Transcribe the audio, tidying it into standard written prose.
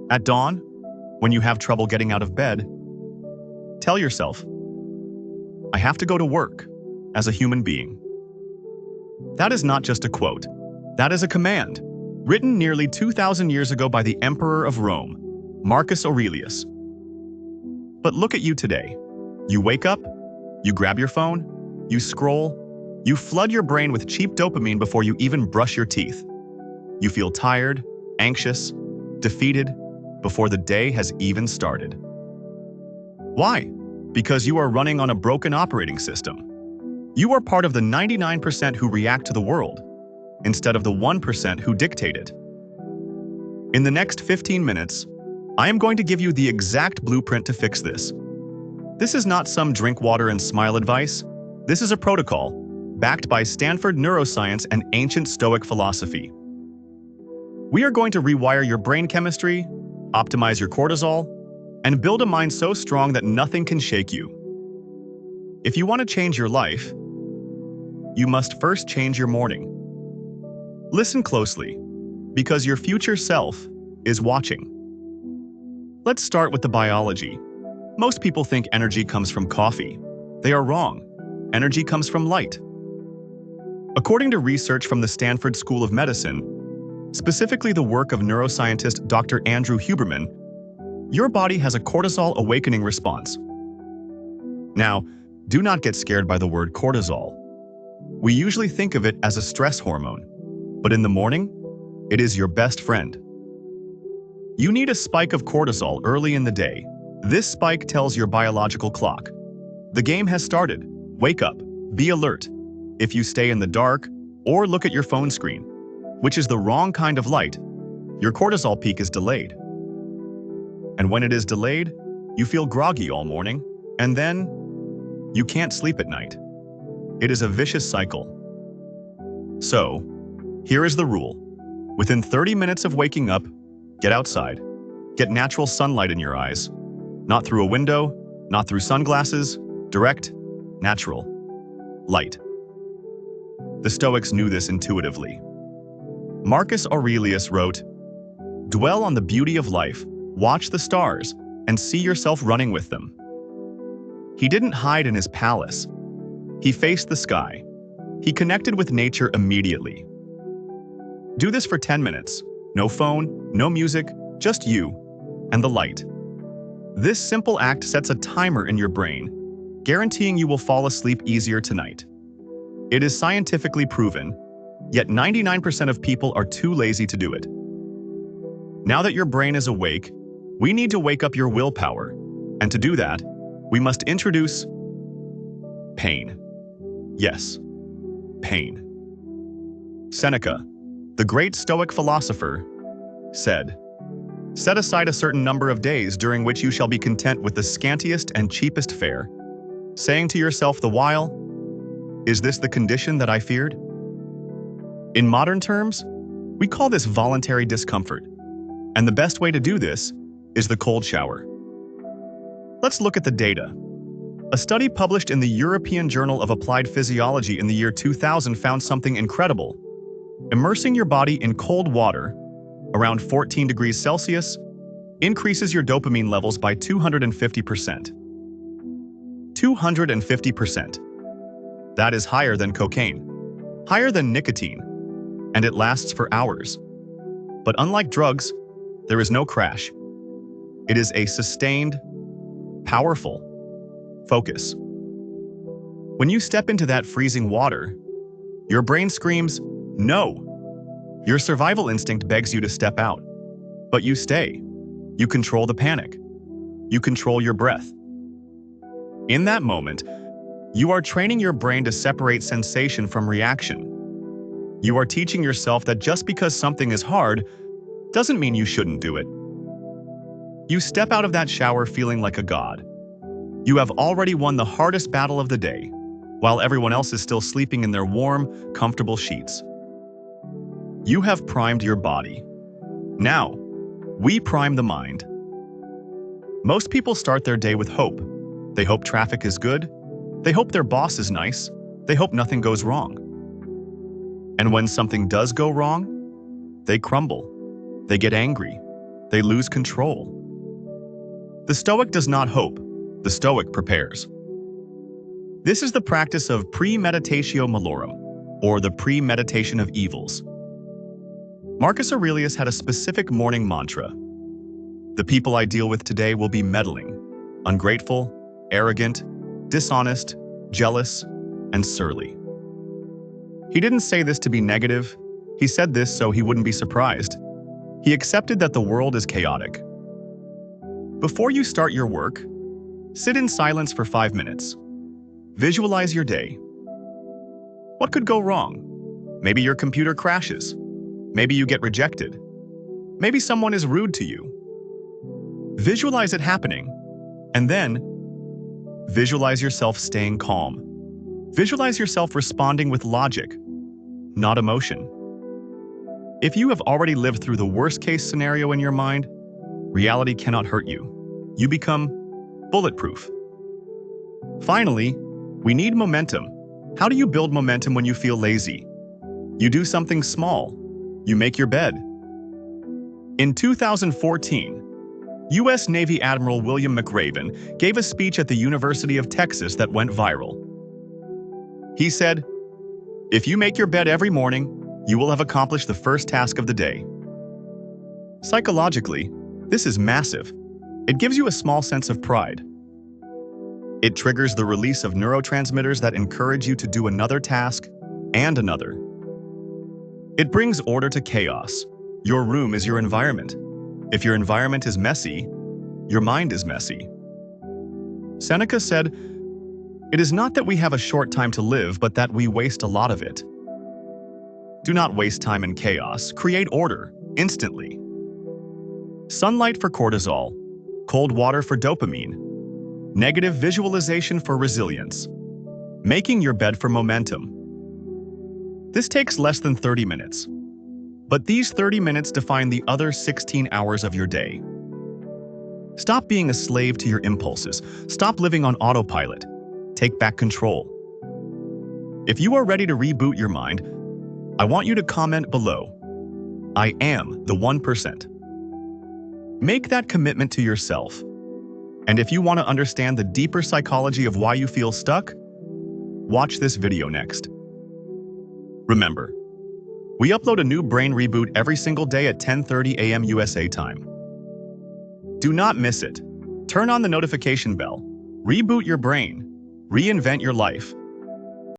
At dawn, when you have trouble getting out of bed, tell yourself, I have to go to work as a human being. That is not just a quote. That is a command, written nearly 2,000 years ago by the Emperor of Rome, Marcus Aurelius. But look at you today. You wake up, you grab your phone, you scroll, you flood your brain with cheap dopamine before you even brush your teeth. You feel tired, anxious, defeated, before the day has even started. Why? Because you are running on a broken operating system. You are part of the 99% who react to the world, instead of the 1% who dictate it. In the next 15 minutes, I am going to give you the exact blueprint to fix this. This is not some drink water and smile advice. This is a protocol, backed by Stanford Neuroscience and ancient Stoic philosophy. We are going to rewire your brain chemistry, optimize your cortisol, and build a mind so strong that nothing can shake you. If you want to change your life, you must first change your morning. Listen closely, because your future self is watching. Let's start with the biology. Most people think energy comes from coffee. They are wrong. Energy comes from light. According to research from the Stanford School of Medicine, specifically the work of neuroscientist Dr. Andrew Huberman, your body has a cortisol awakening response. Now, do not get scared by the word cortisol. We usually think of it as a stress hormone, but in the morning, it is your best friend. You need a spike of cortisol early in the day. This spike tells your biological clock. The game has started. Wake up. Be alert. If you stay in the dark or look at your phone screen, which is the wrong kind of light, your cortisol peak is delayed. And when it is delayed, you feel groggy all morning, and then you can't sleep at night. It is a vicious cycle. So, here is the rule. Within 30 minutes of waking up, get outside. Get natural sunlight in your eyes. Not through a window, not through sunglasses, direct, natural light. The Stoics knew this intuitively. Marcus Aurelius wrote, "Dwell on the beauty of life, watch the stars, and see yourself running with them." He didn't hide in his palace. He faced the sky. He connected with nature immediately. Do this for 10 minutes. No phone, no music, just you and the light. This simple act sets a timer in your brain, guaranteeing you will fall asleep easier tonight. It is scientifically proven, yet 99% of people are too lazy to do it. Now that your brain is awake, we need to wake up your willpower, and to do that, we must introduce pain. Yes, pain. Seneca, the great Stoic philosopher, said, "Set aside a certain number of days during which you shall be content with the scantiest and cheapest fare, saying to yourself the while, 'Is this the condition that I feared?'" In modern terms, we call this voluntary discomfort, and the best way to do this is the cold shower. Let's look at the data. A study published in the European Journal of Applied Physiology in the year 2000 found something incredible. Immersing your body in cold water, around 14 degrees Celsius, increases your dopamine levels by 250%. 250%. That is higher than cocaine, higher than nicotine, and it lasts for hours. But unlike drugs, there is no crash. It is a sustained, powerful focus. When you step into that freezing water, your brain screams, "No!" Your survival instinct begs you to step out, but you stay. You control the panic. You control your breath. In that moment, you are training your brain to separate sensation from reaction. You are teaching yourself that just because something is hard doesn't mean you shouldn't do it. You step out of that shower feeling like a god. You have already won the hardest battle of the day, while everyone else is still sleeping in their warm, comfortable sheets. You have primed your body. Now, we prime the mind. Most people start their day with hope. They hope traffic is good. They hope their boss is nice. They hope nothing goes wrong. And when something does go wrong, they crumble. They get angry. they lose control. The Stoic does not hope, the Stoic prepares. This is the practice of premeditatio malorum, or the premeditation of evils. Marcus Aurelius had a specific morning mantra. The people I deal with today will be meddling, ungrateful, arrogant, dishonest, jealous, and surly. He didn't say this to be negative. He said this so he wouldn't be surprised. He accepted that the world is chaotic. Before you start your work, sit in silence for 5 minutes. Visualize your day. What could go wrong? Maybe your computer crashes. Maybe you get rejected. Maybe someone is rude to you. Visualize it happening, and then visualize yourself staying calm. Visualize yourself responding with logic, not emotion. If you have already lived through the worst-case scenario in your mind, reality cannot hurt you. You become bulletproof. Finally, we need momentum. How do you build momentum when you feel lazy? You do something small. You make your bed. In 2014, U.S. Navy Admiral William McRaven gave a speech at the University of Texas that went viral. He said, "If you make your bed every morning, you will have accomplished the first task of the day." Psychologically, this is massive. It gives you a small sense of pride. It triggers the release of neurotransmitters that encourage you to do another task and another. It brings order to chaos. Your room is your environment. If your environment is messy, your mind is messy. Seneca said, "It is not that we have a short time to live, but that we waste a lot of it." Do not waste time in chaos. Create order, instantly. Sunlight for cortisol, cold water for dopamine, negative visualization for resilience, making your bed for momentum. This takes less than 30 minutes. But these 30 minutes define the other 16 hours of your day. Stop being a slave to your impulses. Stop living on autopilot. Take back control. If you are ready to reboot your mind, I want you to comment below, "I am the 1%. Make that commitment to yourself. And if you want to understand the deeper psychology of why you feel stuck, watch this video next. Remember, we upload a new Brain Reboot every single day at 10:30 a.m. USA time. Do not miss it. Turn on the notification bell. Reboot your brain. Reinvent your life.